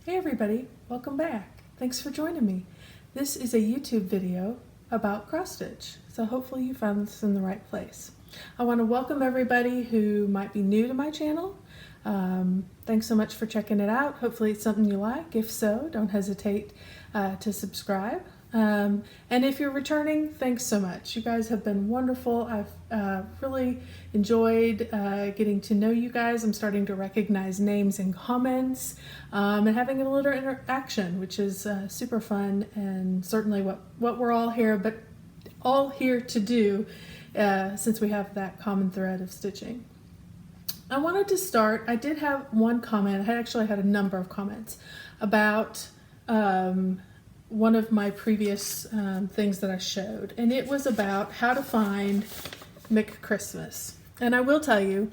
Hey everybody, welcome back. Thanks for joining me. This is a YouTube video about cross stitch, so hopefully you found this in the right place. I want to welcome everybody who might be new to my channel. Thanks so much for checking it out. Hopefully it's something you like. If so, don't hesitate to subscribe. And if you're returning, thanks so much. You guys have been wonderful. I've really enjoyed getting to know you guys. I'm starting to recognize names and comments and having a little interaction, which is super fun and certainly what we're all here to do since we have that common thread of stitching. I wanted to start, I did have one comment, I actually had a number of comments about one of my previous things that I showed, and it was about how to find McChristmas. And I will tell you,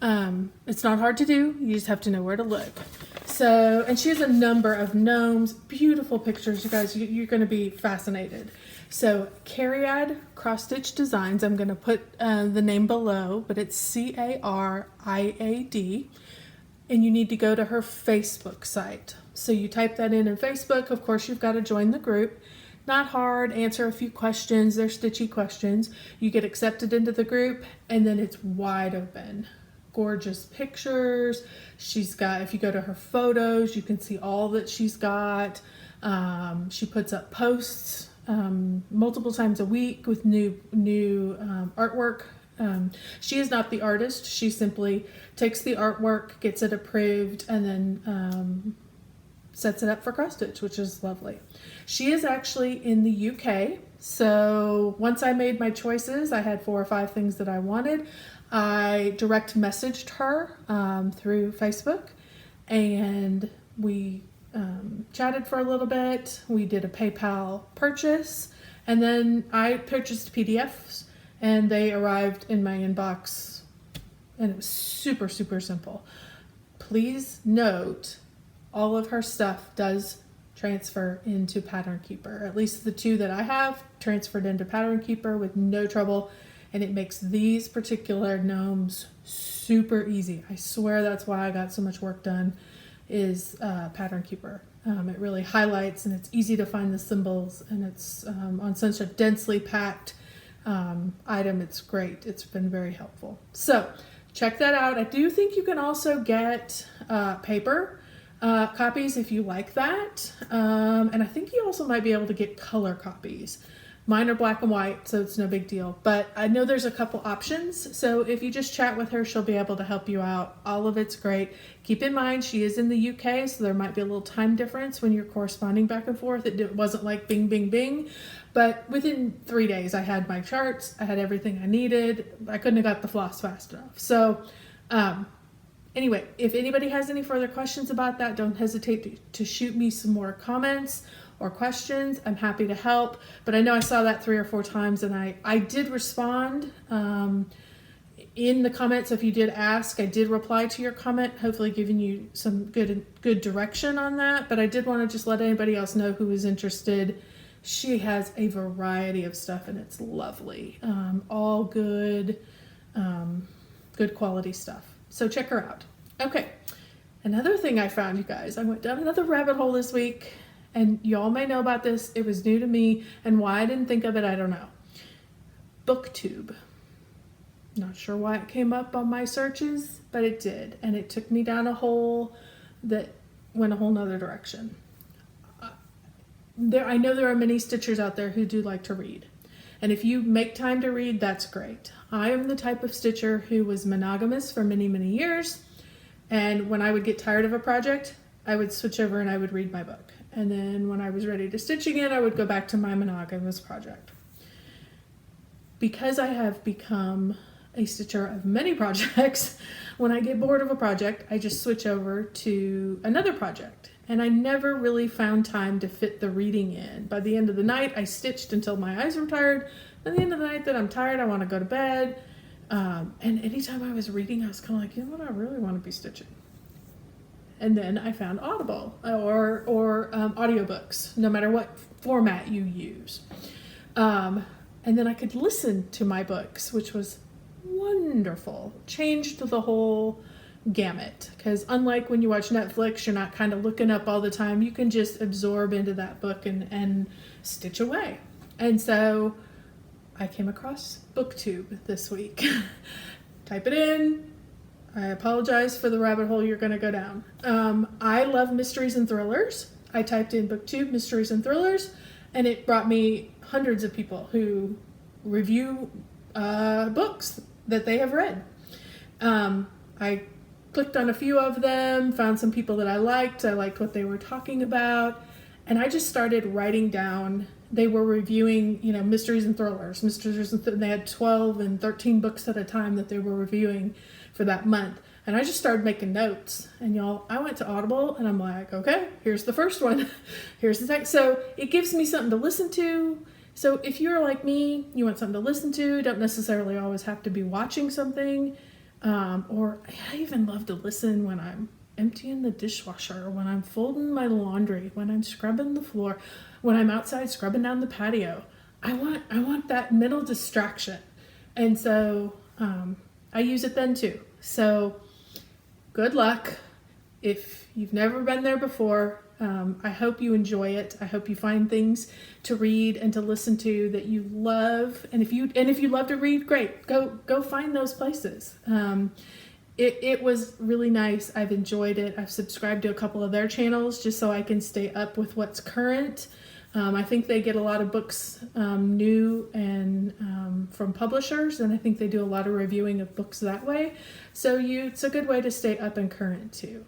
it's not hard to do, you just have to know where to look. So, and she has a number of gnomes, beautiful pictures, you guys, you're going to be fascinated. So, Cariad Cross Stitch Designs, I'm going to put the name below, but it's C-A-R-I-A-D, and you need to go to her Facebook site. So you type that in Facebook. Of course, you've got to join the group. Not hard, answer a few questions. They're stitchy questions. You get accepted into the group, and then it's wide open. Gorgeous pictures. She's got, if you go to her photos, you can see all that she's got. She puts up posts multiple times a week with new artwork. She is not the artist. She simply takes the artwork, gets it approved, and then sets it up for cross stitch, which is lovely. She is actually in the UK. So once I made my choices, I had 4 or 5 things that I wanted. I direct messaged her through Facebook, and we chatted for a little bit. We did a PayPal purchase, and then I purchased PDFs, and they arrived in my inbox, and it was super, super simple. Please note, all of her stuff does transfer into Pattern Keeper. At least the 2 that I have transferred into Pattern Keeper with no trouble, and it makes these particular gnomes super easy. I swear that's why I got so much work done, is Pattern Keeper. It really highlights, and it's easy to find the symbols, and it's on such a densely packed item. It's great. It's been very helpful. So check that out. I do think you can also get paper copies if you like that, and I think you also might be able to get color copies. Mine are black and white, so it's no big deal, but I know there's a couple options, so if you just chat with her, she'll be able to help you out. All of it's great. Keep in mind, she is in the UK, so there might be a little time difference when you're corresponding back and forth. It wasn't like bing, bing, bing, but within 3 days, I had my charts, I had everything I needed. I couldn't have got the floss fast enough. So, anyway, if anybody has any further questions about that, don't hesitate to shoot me some more comments or questions. I'm happy to help. But I know I saw that 3 or 4 times, and I did respond in the comments. So if you did ask, I did reply to your comment, hopefully giving you some good direction on that. But I did want to just let anybody else know who is interested. She has a variety of stuff, and it's lovely. All good, good quality stuff. So check her out. Okay, another thing I found, you guys, I went down another rabbit hole this week, and y'all may know about this. It was new to me, and why I didn't think of it, I don't know. BookTube. Not sure why it came up on my searches, but it did, and it took me down a hole that went a whole nother direction. I know there are many stitchers out there who do like to read, and if you make time to read, that's great. I am the type of stitcher who was monogamous for many, many years, and when I would get tired of a project, I would switch over and I would read my book. And then when I was ready to stitch again, I would go back to my monogamous project. Because I have become a stitcher of many projects, when I get bored of a project, I just switch over to another project. And I never really found time to fit the reading in. By the end of the night, I stitched until my eyes were tired. At the end of the night that I'm tired, I want to go to bed. And anytime I was reading, I was kind of like, you know what, I really want to be stitching. And then I found Audible or audiobooks, no matter what format you use. And then I could listen to my books, which was wonderful. Changed the whole gamut, because unlike when you watch Netflix, you're not kind of looking up all the time. You can just absorb into that book and stitch away. And so I came across BookTube this week. Type it in. I apologize for the rabbit hole you're going to go down. I love mysteries and thrillers. I typed in BookTube mysteries and thrillers, and it brought me hundreds of people who review books that they have read. I clicked on a few of them, found some people that I liked what they were talking about, and I just started writing down. They were reviewing, mysteries and thrillers. They had 12 and 13 books at a time that they were reviewing for that month. And I just started making notes. And y'all, I went to Audible and I'm like, okay, here's the first one. Here's the second. So it gives me something to listen to. So if you're like me, you want something to listen to, don't necessarily always have to be watching something. Or I even love to listen when I'm emptying the dishwasher, when I'm folding my laundry, when I'm scrubbing the floor, when I'm outside scrubbing down the patio. I want that mental distraction. And so I use it then too. So good luck. If you've never been there before, I hope you enjoy it. I hope you find things to read and to listen to that you love. And if you love to read, great. Go find those places. It was really nice. I've enjoyed it. I've subscribed to a couple of their channels just so I can stay up with what's current. I think they get a lot of books new and from publishers, and I think they do a lot of reviewing of books that way. So it's a good way to stay up and current too.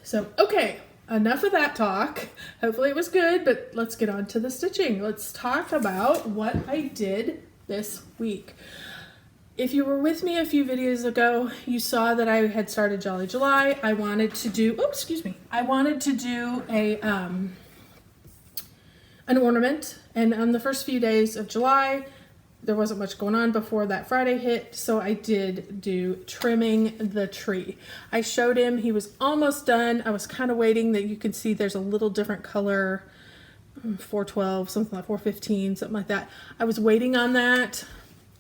So, okay, enough of that talk. Hopefully it was good, but let's get on to the stitching. Let's talk about what I did this week. If you were with me a few videos ago, you saw that I had started Jolly July. I wanted to do an ornament, and on the first few days of July, there wasn't much going on before that Friday hit, so I did do trimming the tree. I showed him, he was almost done. I was kind of waiting. That you can see there's a little different color, 412, something like 415, something like that. I was waiting on that.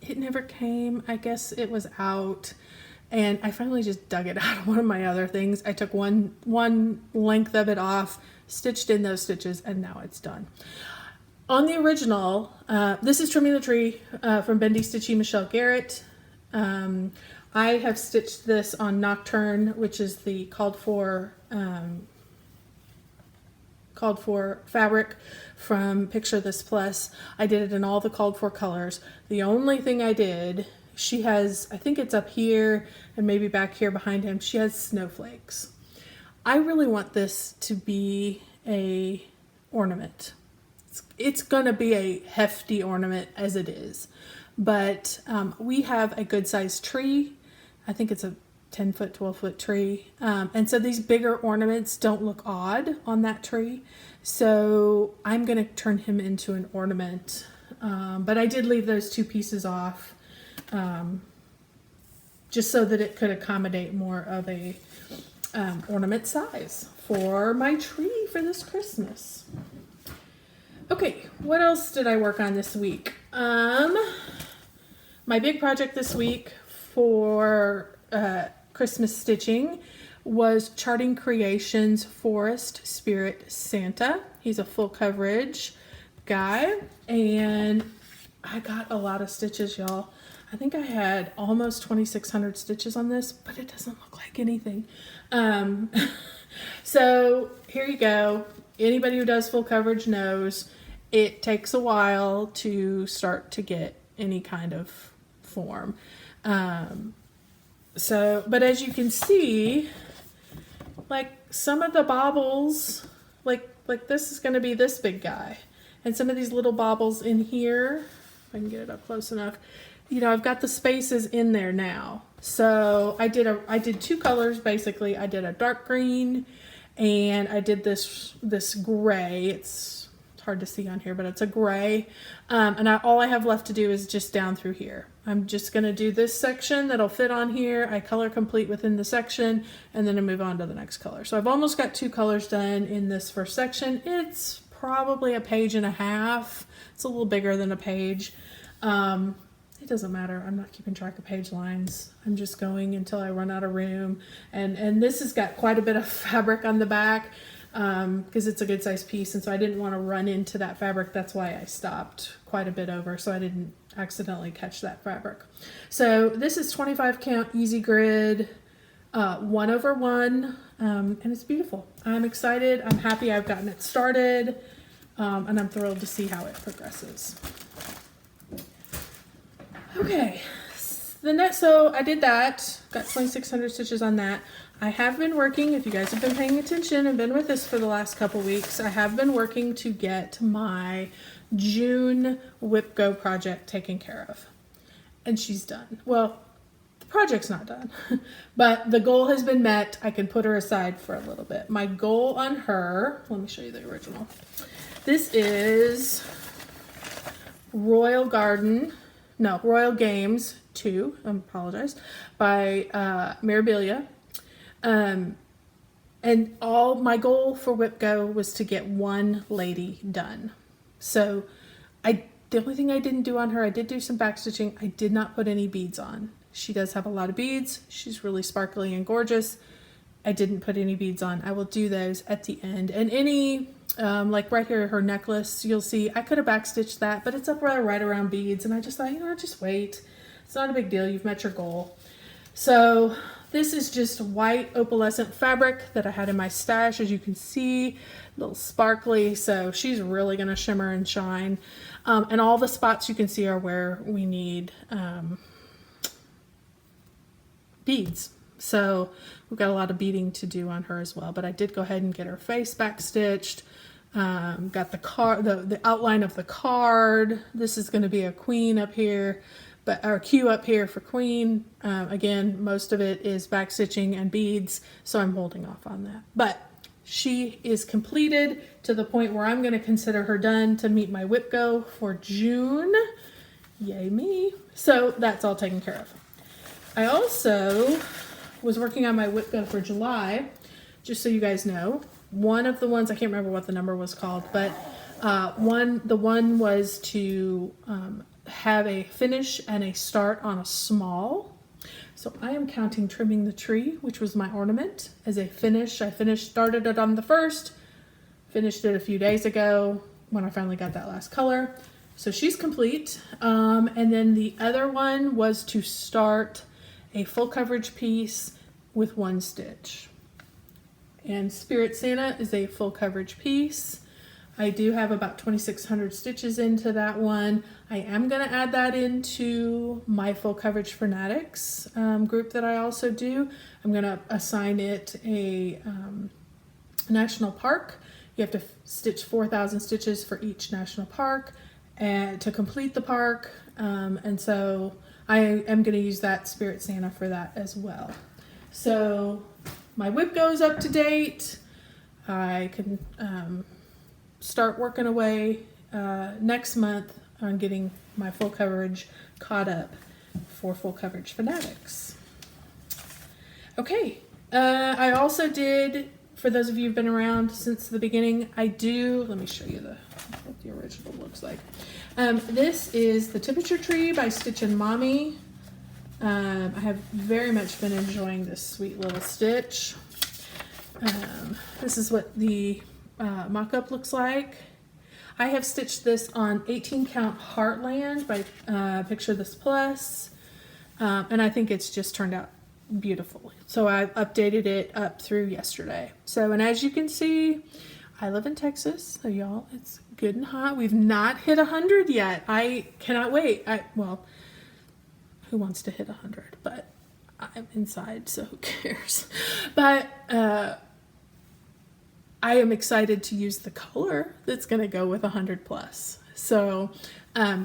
It never came. I guess it was out, and I finally just dug it out of one of my other things. I took one length of it off, stitched in those stitches, and now it's done. On the original, this is Trimming the Tree from Bendy Stitchy Michelle Garrett. I have stitched this on Nocturne, which is the called for fabric from Picture This Plus. I did it in all the called for colors. The only thing I did, she has, I think it's up here and maybe back here behind him, she has snowflakes. I really want this to be a ornament. It's gonna be a hefty ornament as it is, but we have a good sized tree. I think it's a 10-foot, 12-foot tree. And so these bigger ornaments don't look odd on that tree. So I'm gonna turn him into an ornament. But I did leave those two pieces off just so that it could accommodate more of a ornament size for my tree for this Christmas. Okay, what else did I work on this week? My big project this week for Christmas stitching was Charting Creations Forest Spirit Santa. He's a full coverage guy, and I got a lot of stitches, y'all. I think I had almost 2,600 stitches on this, but it doesn't look like anything. So here you go. Anybody who does full coverage knows it takes a while to start to get any kind of form. But as you can see, like some of the bobbles, like this is going to be this big guy. And some of these little bobbles in here, if I can get it up close enough, I've got the spaces in there now. So I did two colors basically. I did a dark green and I did this gray. It's hard to see on here, but it's a gray. And all I have left to do is just down through here. I'm just going to do this section that'll fit on here. I color complete within the section, and then I move on to the next color. So I've almost got two colors done in this first section. It's probably a page and a half. It's a little bigger than a page. it doesn't matter. I'm not keeping track of page lines. I'm just going until I run out of room. And this has got quite a bit of fabric on the back because it's a good size piece. And so I didn't want to run into that fabric. That's why I stopped quite a bit over, so I didn't accidentally catch that fabric. So this is 25 count easy grid, 1/1, and it's beautiful. I'm excited. I'm happy I've gotten it started, and I'm thrilled to see how it progresses. Okay, so I did that, got 2,600 stitches on that. I have been working, if you guys have been paying attention and been with us for the last couple weeks, I have been working to get my June Whip Go project taken care of. And she's done. Well, the project's not done, but the goal has been met. I can put her aside for a little bit. My goal on her, let me show you the original. This is Royal Games 2, I apologize, by Mirabilia. And my goal for Whip Go was to get one lady done. So the only thing I didn't do on her, I did do some back stitching. I did not put any beads on. She does have a lot of beads. She's really sparkly and gorgeous. I didn't put any beads on. I will do those at the end. And any, like right here, her necklace, you'll see, I could have backstitched that, but it's up right around beads. And I just thought, just wait. It's not a big deal. You've met your goal. So this is just white opalescent fabric that I had in my stash. As you can see, a little sparkly. So she's really going to shimmer and shine. And all the spots you can see are where we need beads. So we've got a lot of beading to do on her as well. But I did go ahead and get her face back stitched. Got the card, the outline of the card. This is going to be a queen up here, but our Q up here for queen. Again, most of it is back stitching and beads, so I'm holding off on that. But she is completed to the point where I'm going to consider her done to meet my Whip Go for June. Yay me. So that's all taken care of. I also was working on my Whip Go for July, just so you guys know. One of the ones, I can't remember what the number was called, but the one was to have a finish and a start on a small. So I am counting trimming the tree, which was my ornament, as a finish. I started it on the 1st, finished it a few days ago when I finally got that last color. So she's complete. And then the other one was to start a full coverage piece with 1 stitch. And Spirit Santa is a full coverage piece. I do have about 2,600 stitches into that one. I am going to add that into my full coverage fanatics group that I also do. I'm going to assign it a national park. You have to stitch 4,000 stitches for each national park and to complete the park. And so I am going to use that Spirit Santa for that as well. So my Whip goes up to date. I can start working away next month on getting my full coverage caught up for full coverage fanatics. Okay, I also did, for those of you who've been around since the beginning, let me show you what the original looks like. This is the Temperature Tree by Stitchin Mommy. I have very much been enjoying this sweet little stitch. This is what the mock-up looks like. I have stitched this on 18 count Heartland by Picture This Plus, and I think it's just turned out beautiful. So I updated it up through yesterday. So, and as you can see, I live in Texas, so y'all, it's good and hot. We've not hit 100 yet. I cannot wait. Well, who wants to hit 100? But I'm inside, so who cares? But I am excited to use the color that's going to go with 100 plus. So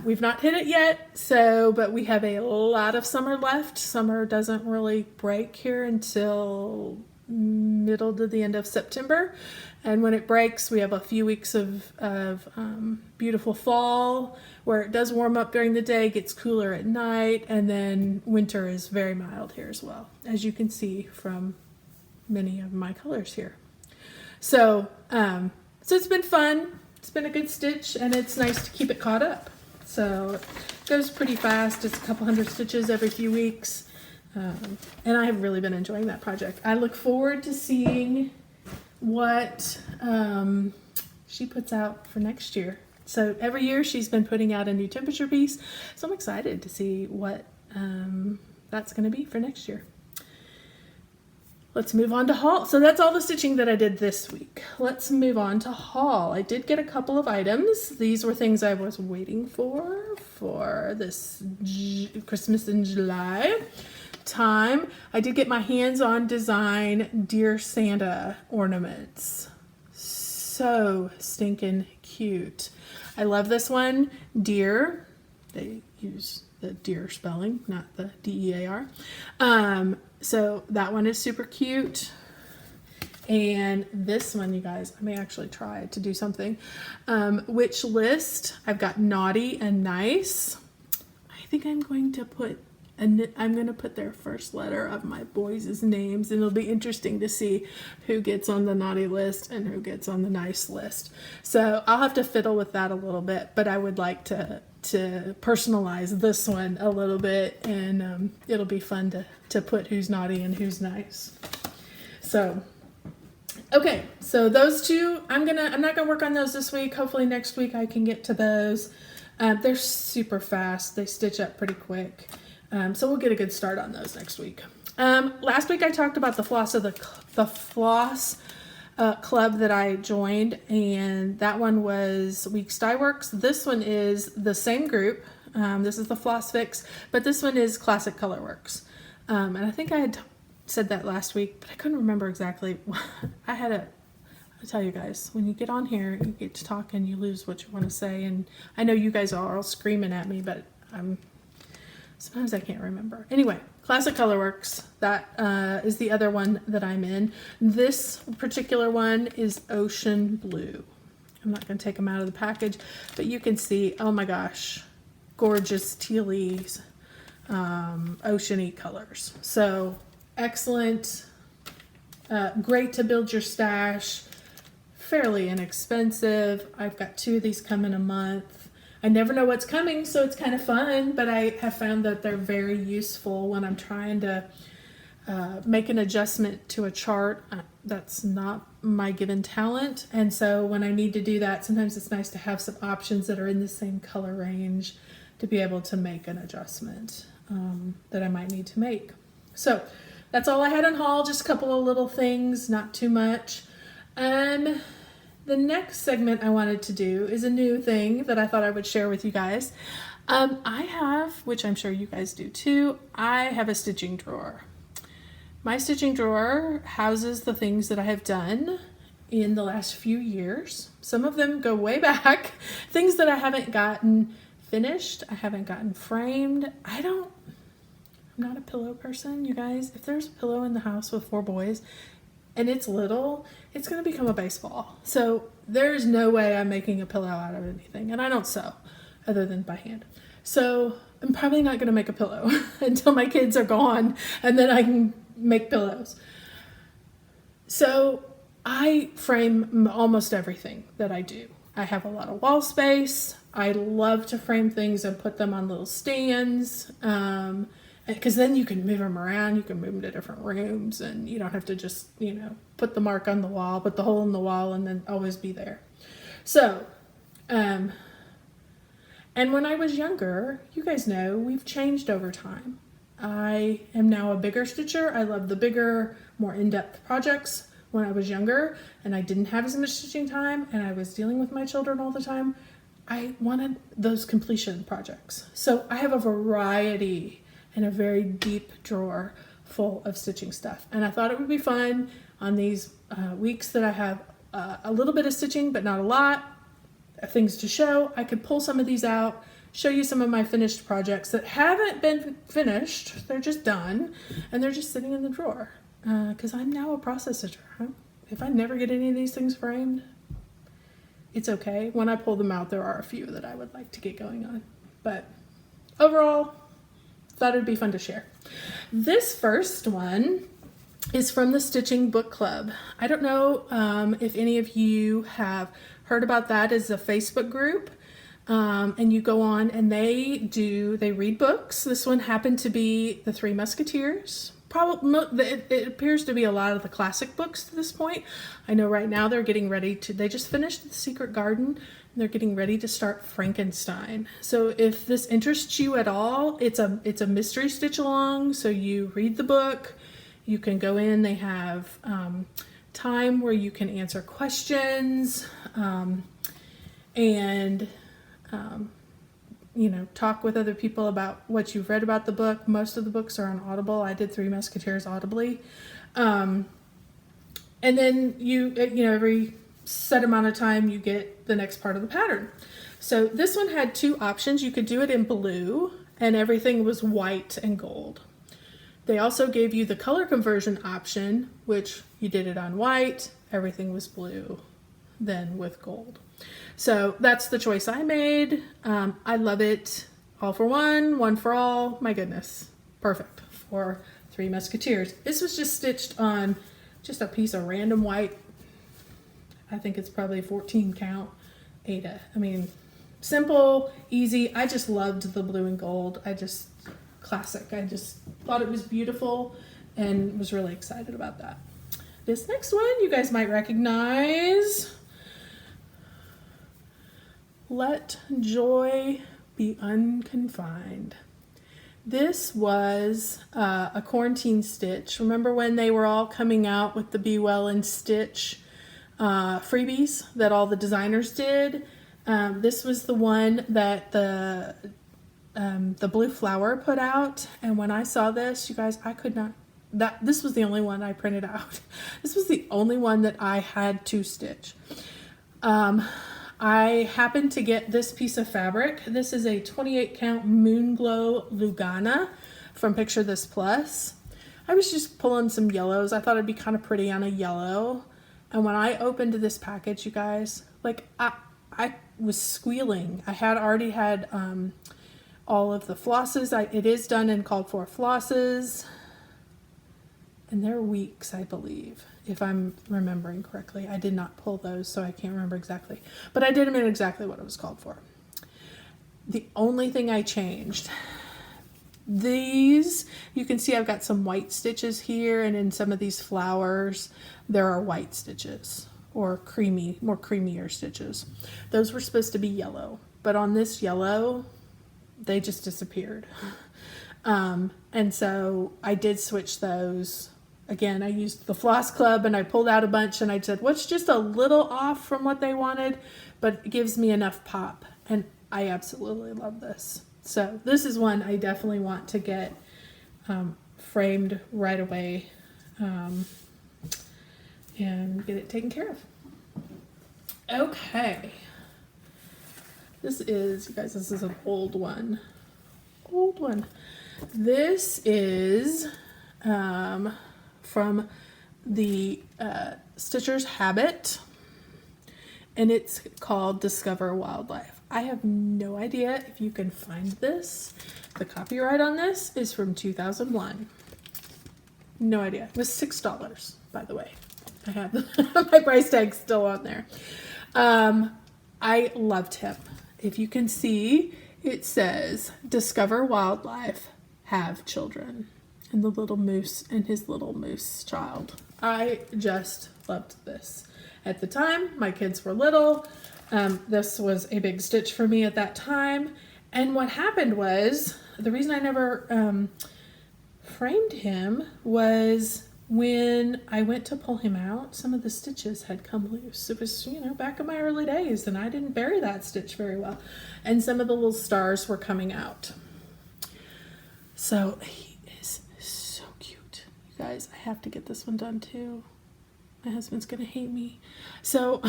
we've not hit it yet, but we have a lot of summer left. Summer doesn't really break here until middle to the end of September. And when it breaks, we have a few weeks of beautiful fall where it does warm up during the day, gets cooler at night, and then winter is very mild here as well, as you can see from many of my colors here. So, so it's been fun. It's been a good stitch, and it's nice to keep it caught up. So it goes pretty fast. It's a couple hundred stitches every few weeks. And I have really been enjoying that project. I look forward to seeing what she puts out for next year. So every year she's been putting out a new temperature piece. So I'm excited to see what that's going to be for next year. Let's move on to haul. So that's all the stitching that I did this week. Let's move on to haul. I did get a couple of items. These were things I was waiting for this Christmas in July time. I did get my hands on design Dear Santa ornaments. So stinking cute. I love this one. Dear, they use the deer spelling, not the D-E-A-R. So that one is super cute. And this one, you guys, I may actually try to do something. Which list? I've got naughty and nice. I think I'm going to put their first letter of my boys' names, and it'll be interesting to see who gets on the naughty list and who gets on the nice list. So I'll have to fiddle with that a little bit, but I would like to personalize this one a little bit, and it'll be fun to put who's naughty and who's nice. So okay, so those two, I'm not gonna work on those this week. Hopefully next week I can get to those. They're super fast. They stitch up pretty quick. So we'll get a good start on those next week. Last week I talked about the floss club that I joined, and that one was Weeks Dye Works. This one is the same group. This is the Floss Fix, but this one is Classic Colorworks. And I think I had said that last week, but I couldn't remember exactly. I'll tell you guys, when you get on here, you get to talk and you lose what you want to say. And I know you guys are all screaming at me, but sometimes I can't remember. Anyway, Classic Colorworks, that is the other one that I'm in. This particular one is Ocean Blue. I'm not going to take them out of the package, but you can see, oh my gosh, gorgeous tealies, oceany colors. So excellent, great to build your stash, fairly inexpensive. I've got 2 of these coming a month. I never know what's coming, so it's kind of fun, but I have found that they're very useful when I'm trying to make an adjustment to a chart. That's not my given talent, and so when I need to do that, sometimes it's nice to have some options that are in the same color range to be able to make an adjustment that I might need to make. So that's all I had on haul, just a couple of little things, not too much. The next segment I wanted to do is a new thing that I thought I would share with you guys. I have, which I'm sure you guys do too, I have a stitching drawer. My stitching drawer houses the things that I have done in the last few years. Some of them go way back, things that I haven't gotten finished, I haven't gotten framed. I'm not a pillow person, you guys. If there's a pillow in the house with 4 boys, and it's little, it's going to become a baseball. So there's no way I'm making a pillow out of anything. And I don't sew other than by hand. So I'm probably not going to make a pillow until my kids are gone, and then I can make pillows. So I frame almost everything that I do. I have a lot of wall space. I love to frame things and put them on little stands. Because then you can move them around, you can move them to different rooms, and you don't have to just, put the mark on the wall, put the hole in the wall, and then always be there. So, and when I was younger, you guys know, we've changed over time. I am now a bigger stitcher. I love the bigger, more in-depth projects. When I was younger and I didn't have as much stitching time and I was dealing with my children all the time, I wanted those completion projects. So I have a variety and a very deep drawer full of stitching stuff. And I thought it would be fun on these weeks that I have a little bit of stitching, but not a lot of things to show. I could pull some of these out, show you some of my finished projects that haven't been finished. They're just done, and they're just sitting in the drawer. Because I'm now a process stitcher. If I never get any of these things framed, it's okay. When I pull them out, there are a few that I would like to get going on. But overall, thought it'd be fun to share. This first one is from the Stitching Book Club. I don't know if any of you have heard about that as a Facebook group. And you go on and they read books. This one happened to be the Three Musketeers. Probably, it appears to be a lot of the classic books to this point. I know right now they're getting ready to, they just finished The Secret Garden, and they're getting ready to start Frankenstein. So if this interests you at all, it's a mystery stitch along. So you read the book, you can go in, they have time where you can answer questions, and you know, talk with other people about what you've read about the book. Most of the books are on Audible. I did Three Musketeers audibly. And then you know, every set amount of time you get the next part of the pattern. So this one had two options. You could do it in blue and everything was white and gold. They also gave you the color conversion option, which you did it on white, everything was blue, then with gold. So that's the choice I made. I love it. All for one, one for all. My goodness, perfect for Three Musketeers. This was just stitched on just a piece of random white. I think it's probably 14 count Ada. I mean, simple, easy. I just loved the blue and gold. Classic. I just thought it was beautiful and was really excited about that. This next one you guys might recognize. Let Joy Be Unconfined. This was a quarantine stitch. Remember when they were all coming out with the Be Well and Stitch freebies that all the designers did? This was the one that the Blue Flower put out, and when I saw this, you guys, I could not, this was the only one I printed out. This was the only one that I had to stitch. I happened to get this piece of fabric. This is a 28 count Moonglow Lugana from Picture This Plus. I was just pulling some yellows. I thought it'd be kind of pretty on a yellow. And when I opened this package, you guys, like I was squealing. I had already had all of the flosses. It is done and called for flosses. And they're weeks, I believe, if I'm remembering correctly. I did not pull those, so I can't remember exactly. But I did them in exactly what it was called for. The only thing I changed, these, you can see I've got some white stitches here, and in some of these flowers, there are white stitches, or more creamier stitches. Those were supposed to be yellow, but on this yellow, they just disappeared. And so I did switch those. Again, I used the Floss Club and I pulled out a bunch and I said, what's just a little off from what they wanted, but it gives me enough pop. And I absolutely love this. So this is one I definitely want to get framed right away and get it taken care of. Okay. This is, you guys, this is an old one. Old one. This is from the Stitcher's Habit, and it's called Discover Wildlife. I have no idea if you can find this. The copyright on this is from 2001. No idea. It was $6, by the way. I have my price tag still on there. I loved him. If you can see, it says, Discover Wildlife, Have Children. And the little moose and his little moose child. I just loved this. At the time, my kids were little. This was a big stitch for me at that time. And what happened was, the reason I never framed him was when I went to pull him out, some of the stitches had come loose. It was, you know, back in my early days, and I didn't bury that stitch very well. And some of the little stars were coming out. So he is so cute. You guys, I have to get this one done too. My husband's gonna hate me. So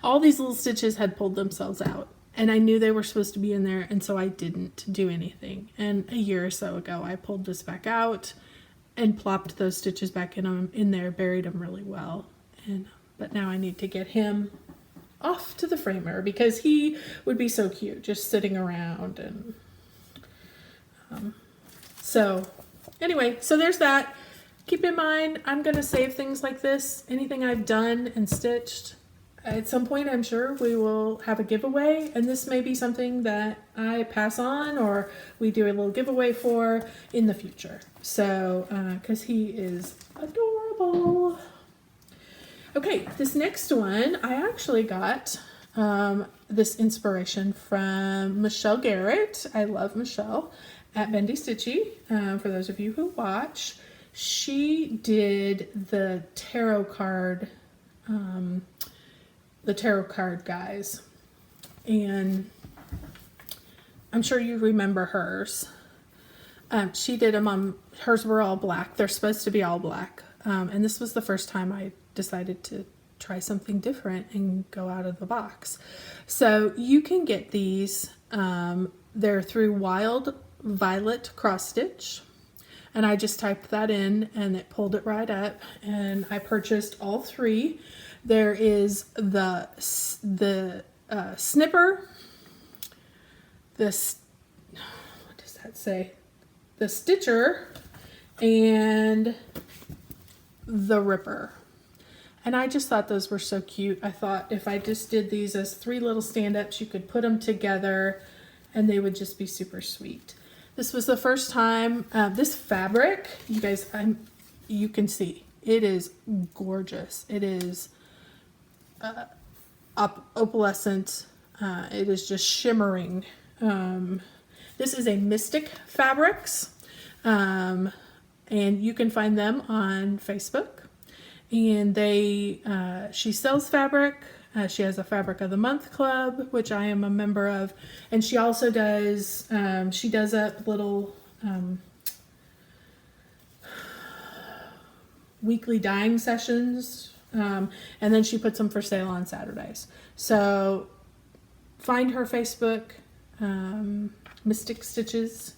all these little stitches had pulled themselves out, and I knew they were supposed to be in there, and so I didn't do anything. And a year or so ago, I pulled this back out and plopped those stitches back in there, buried them really well. But now I need to get him off to the framer because he would be so cute just sitting around. And so anyway, so there's that. Keep in mind, I'm going to save things like this. Anything I've done and stitched, at some point I'm sure we will have a giveaway, and this may be something that I pass on or we do a little giveaway for in the future. So, because he is adorable. Okay, this next one, I actually got this inspiration from Michelle Garrett. I love Michelle at Bendy Stitchy. For those of you who watch, she did the tarot card guys, and I'm sure you remember hers. She did them on, hers were all black. They're supposed to be all black. And this was the first time I decided to try something different and go out of the box. So you can get these, they're through Wild Violet Cross Stitch. And I just typed that in and it pulled it right up, and I purchased all three. There is the snipper, what does that say? The stitcher, and the ripper. And I just thought those were so cute. I thought if I just did these as three little stand-ups, you could put them together and they would just be super sweet. This was the first time, this fabric, you guys, you can see, it is gorgeous. It is opalescent. It is just shimmering. This is a Mystic Fabrics, and you can find them on Facebook. And she sells fabric. She has a Fabric of the Month club, which I am a member of. And she also does, she does up little weekly dyeing sessions. And then she puts them for sale on Saturdays. So find her Facebook, Mystic Stitches,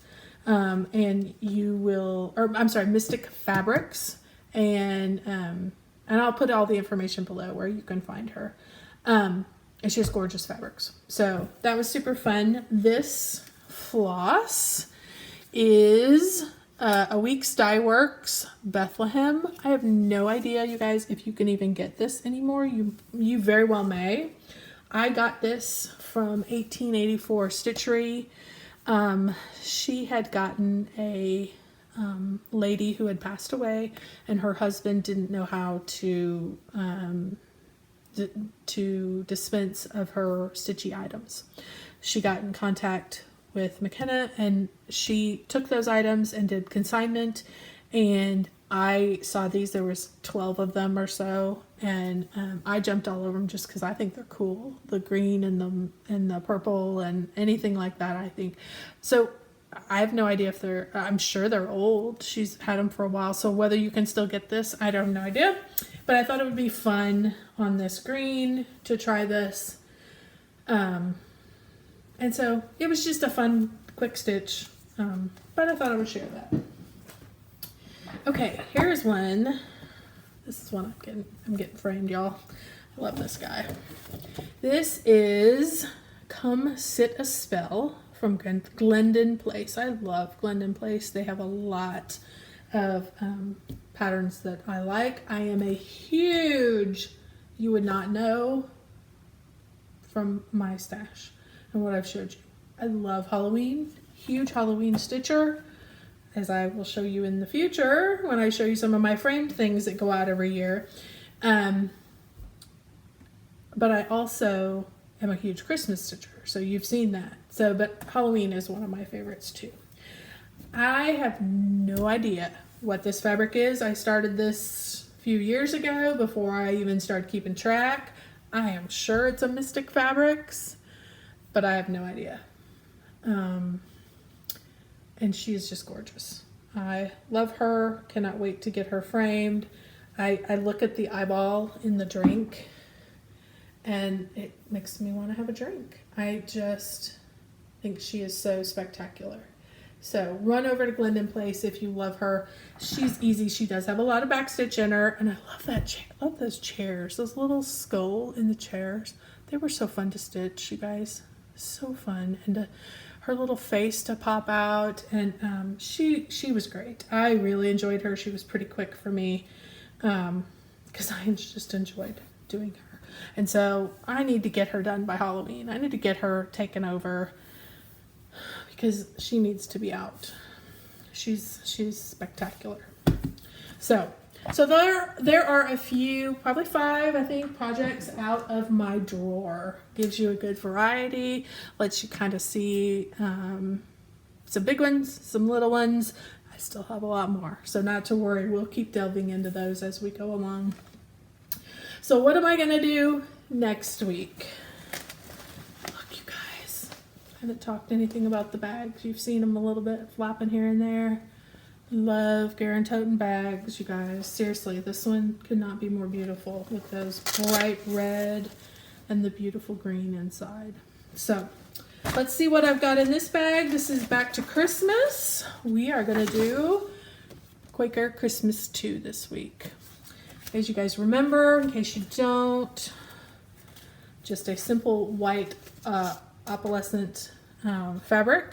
and you will, or I'm sorry, Mystic Fabrics. And I'll put all the information below where you can find her. And she has gorgeous fabrics. So that was super fun. This floss is a Weeks Dye Works Bethlehem. I have no idea, you guys, if you can even get this anymore. You very well may. I got this from 1884 Stitchery. She had gotten a lady who had passed away, and her husband didn't know how to dispense of her stitchy items. She got in contact with McHugh, and she took those items and did consignment, and I saw these. There was 12 of them or so, and I jumped all over them just because I think they're cool. The green and the purple and anything like that, I think. So I have no idea if I'm sure they're old. She's had them for a while, so whether you can still get this, I don't have no idea. But I thought it would be fun on this green to try this. And so it was just a fun, quick stitch. But I thought I would share that. Okay, here's one. This is one I'm getting framed, y'all. I love this guy. This is Come Sit a Spell from Glendon Place. I love Glendon Place. They have a lot of patterns that I like. I am a huge, you would not know from my stash and what I've showed you. I love Halloween. Huge Halloween stitcher, as I will show you in the future when I show you some of my framed things that go out every year. But I also am a huge Christmas stitcher, so you've seen that. So, but Halloween is one of my favorites too. I have no idea what this fabric is. I started this a few years ago before I even started keeping track. I am sure it's a Mystic Fabrics, but I have no idea. And she is just gorgeous. I love her, cannot wait to get her framed. I look at the eyeball in the drink and it makes me want to have a drink. I just think she is so spectacular. So run over to Glendon Place if you love her. She's easy. She does have a lot of backstitch in her, and I love that chair. I love those chairs. Those little skull in the chairs. They were so fun to stitch, you guys. So fun. And her little face to pop out, and she was great. I really enjoyed her. She was pretty quick for me because I just enjoyed doing her. And so I need to get her done by Halloween. I need to get her taken over because she needs to be out. She's spectacular. So there are a few, probably 5, I think, projects out of my drawer. Gives you a good variety, lets you kind of see some big ones, some little ones. I still have a lot more, so not to worry. We'll keep delving into those as we go along. So what am I going to do next week? Look, you guys, I haven't talked anything about the bags. You've seen them a little bit flapping here and there. Love Toten bags, you guys. Seriously, this one could not be more beautiful with those bright red and the beautiful green inside. So let's see what I've got in this bag. This is back to Christmas. We are going to do Quaker Christmas 2 this week. As you guys remember, in case you don't, just a simple white opalescent fabric.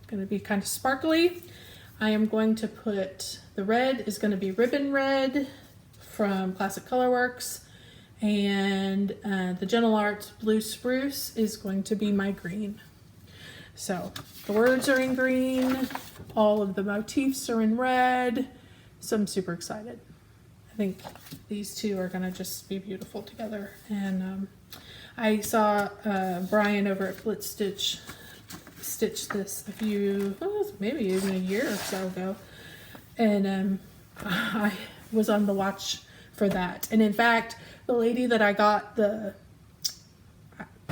Going to be kind of sparkly. I am going to put, the red is going to be ribbon red from Classic Colorworks, and the Gentle Arts Blue Spruce is going to be my green. So the words are in green, all of the motifs are in red, so I'm super excited. I think these two are going to just be beautiful together. And I saw Brian over at Flosstube stitch this a few, maybe even a year or so ago, and I was on the watch for that. And in fact, the lady that I got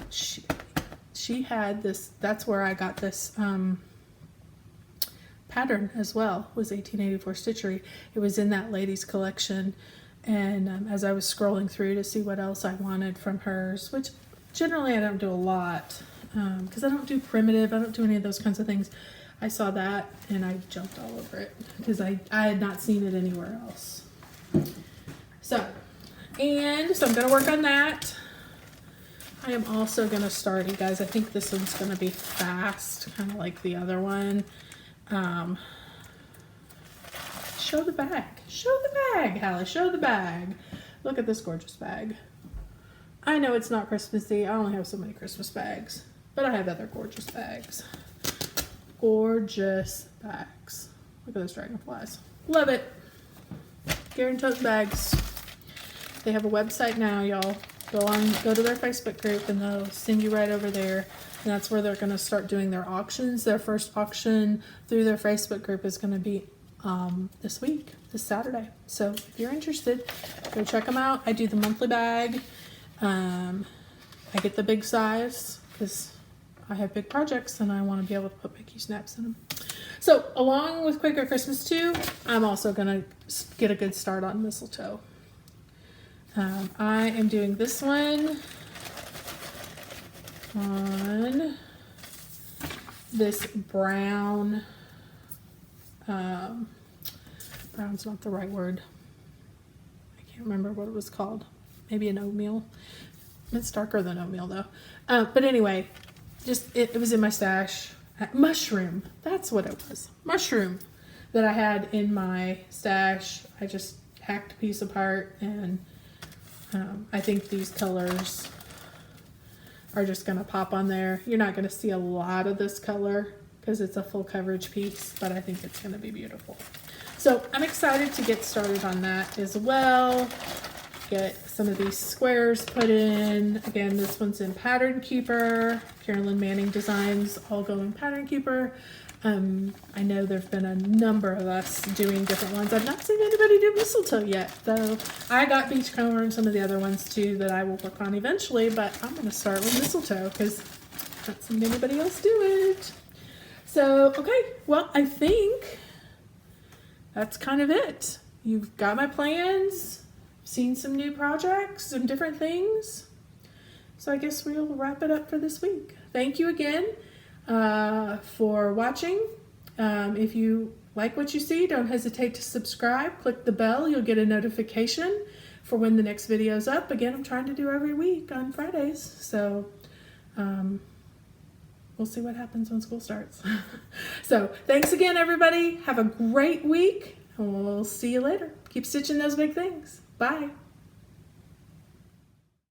she had this, that's where I got this pattern as well, was 1884 Stitchery. It was in that lady's collection, and as I was scrolling through to see what else I wanted from hers, which generally I don't do a lot, because I don't do primitive, I don't do any of those kinds of things. I saw that and I jumped all over it because I had not seen it anywhere else. So I'm going to work on that. I am also going to start, you guys, I think this one's going to be fast, kind of like the other one. Show the bag. Show the bag, Hallie. Show the bag. Look at this gorgeous bag. I know it's not Christmassy. I only have so many Christmas bags, but I have other gorgeous bags. Gorgeous bags. Look at those dragonflies. Love it. Toten bags. They have a website now, y'all. Go to their Facebook group and they'll send you right over there. And that's where they're going to start doing their auctions. Their first auction through their Facebook group is going to be this week, this Saturday. So if you're interested, go check them out. I do the monthly bag. I get the big size because I have big projects and I want to be able to put McHugh snaps in them. So along with Quaker Christmas 2, I'm also going to get a good start on Mistletoe. I am doing this one on this brown, brown's not the right word. I can't remember what it was called. Maybe an oatmeal. It's darker than oatmeal though. But anyway, just it was in my stash. Mushroom, that's what it was. Mushroom that I had in my stash. I just hacked a piece apart, and I think these colors are just going to pop on there. You're not going to see a lot of this color because it's a full coverage piece, but I think it's going to be beautiful. So I'm excited to get started on that as well. Get some of these squares put in. Again, this one's in Pattern Keeper. Carolyn Manning Designs, all go in Pattern Keeper. I know there have been a number of us doing different ones. I've not seen anybody do Mistletoe yet, though. I got Beachcomber and some of the other ones too that I will work on eventually, but I'm going to start with Mistletoe because I've not seen anybody else do it. So, okay, well, I think that's kind of it. You've got my plans, seen some new projects, some different things. So I guess we'll wrap it up for this week. Thank you again for watching. If you like what you see, don't hesitate to subscribe. Click the bell. You'll get a notification for when the next video is up. Again, I'm trying to do every week on Fridays. So we'll see what happens when school starts. So thanks again, everybody. Have a great week, and we'll see you later. Keep stitching those big things. Bye.